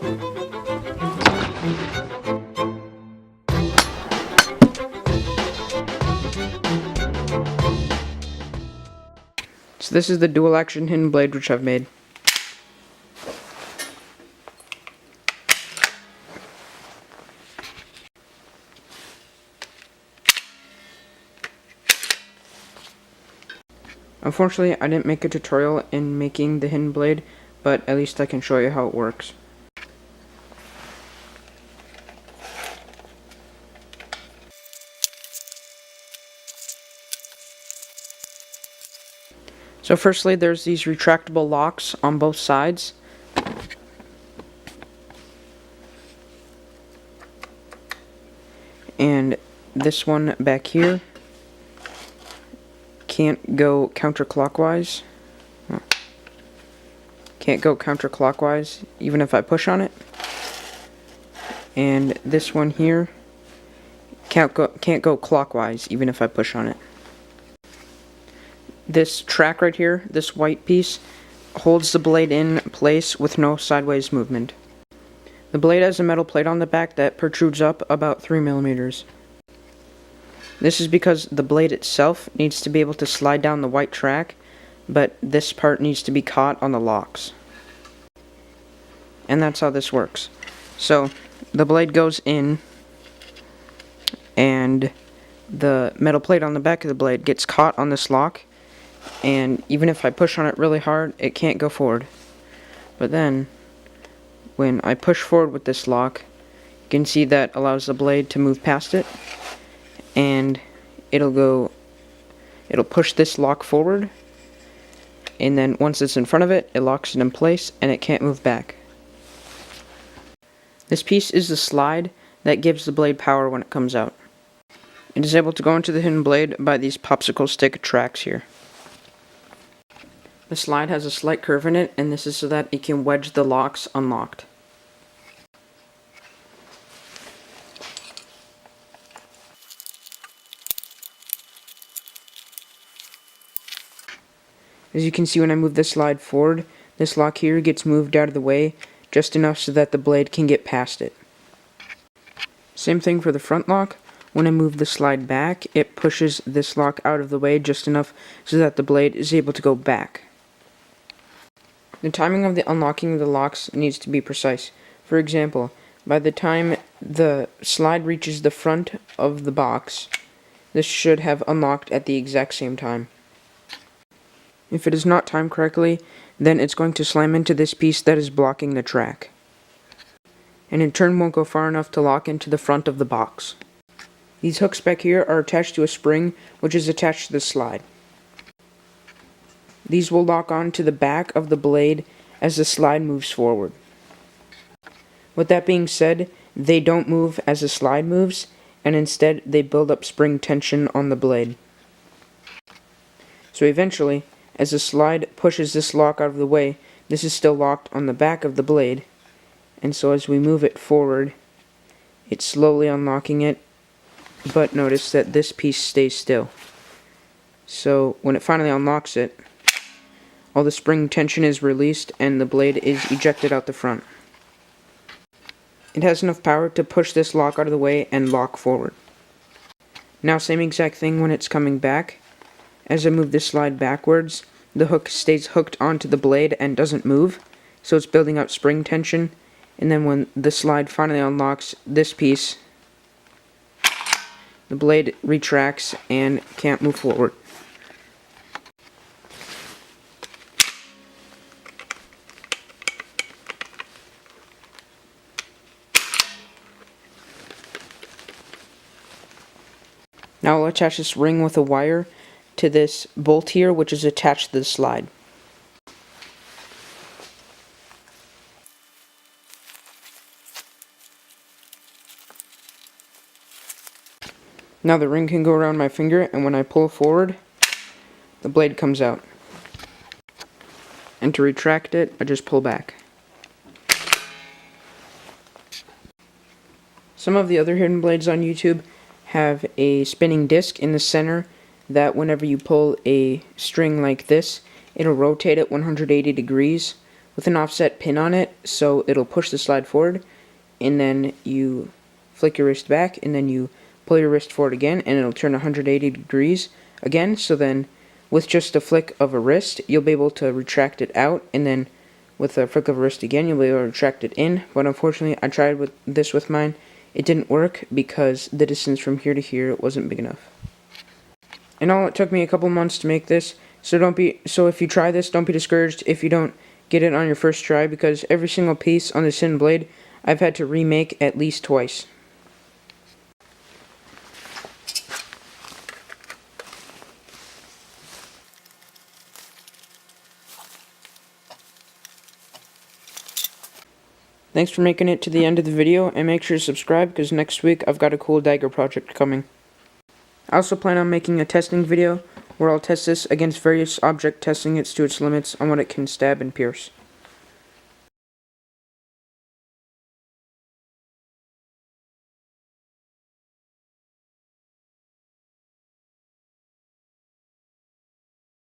So this is the dual action hidden blade which I've made. Unfortunately, I didn't make a tutorial in making the hidden blade, but at least I can show you how it works. So firstly, there's these retractable locks on both sides. And this one back here can't go counterclockwise. Can't go counterclockwise even if I push on it. And this one here can't go clockwise even if I push on it. This track right here, this white piece, holds the blade in place with no sideways movement. The blade has a metal plate on the back that protrudes up about 3 millimeters. This is because the blade itself needs to be able to slide down the white track, but this part needs to be caught on the locks. And that's how this works. So the blade goes in, and the metal plate on the back of the blade gets caught on this lock, and even if I push on it really hard, it can't go forward. But then, when I push forward with this lock, you can see that allows the blade to move past it, and it'll push this lock forward, and then once it's in front of it, it locks it in place, and it can't move back. This piece is the slide that gives the blade power when it comes out. It is able to go into the hidden blade by these popsicle stick tracks here. The slide has a slight curve in it, and this is so that it can wedge the locks unlocked. As you can see, when I move this slide forward, this lock here gets moved out of the way just enough so that the blade can get past it. Same thing for the front lock. When I move the slide back, it pushes this lock out of the way just enough so that the blade is able to go back. The timing of the unlocking of the locks needs to be precise. For example, by the time the slide reaches the front of the box, this should have unlocked at the exact same time. If it is not timed correctly, then it's going to slam into this piece that is blocking the track, and in turn won't go far enough to lock into the front of the box. These hooks back here are attached to a spring which is attached to the slide. These will lock on to the back of the blade as the slide moves forward. With that being said, they don't move as the slide moves, and instead they build up spring tension on the blade. So eventually, as the slide pushes this lock out of the way, this is still locked on the back of the blade, and so as we move it forward, it's slowly unlocking it, but notice that this piece stays still. So when it finally unlocks it, all the spring tension is released and the blade is ejected out the front. It has enough power to push this lock out of the way and lock forward. Now same exact thing when it's coming back. As I move this slide backwards, the hook stays hooked onto the blade and doesn't move, so it's building up spring tension, and then when the slide finally unlocks this piece, the blade retracts and can't move forward. Now I'll attach this ring with a wire to this bolt here, which is attached to the slide. Now the ring can go around my finger, and when I pull forward, the blade comes out. And to retract it, I just pull back. Some of the other hidden blades on YouTube have a spinning disc in the center that whenever you pull a string like this, it'll rotate at 180 degrees, with an offset pin on it, so it'll push the slide forward, and then you flick your wrist back, and then you pull your wrist forward again, and it'll turn 180 degrees again. So then with just a flick of a wrist, you'll be able to retract it out, and then with a flick of a wrist again, you'll be able to retract it in. But unfortunately, I tried with mine. It didn't work because the distance from here to here wasn't big enough. And all it took me a couple months to make this. So if you try this, don't be discouraged if you don't get it on your first try, because every single piece on this hidden blade I've had to remake at least twice. Thanks for making it to the end of the video, and make sure to subscribe because next week I've got a cool dagger project coming. I also plan on making a testing video where I'll test this against various objects, testing it to its limits on what it can stab and pierce.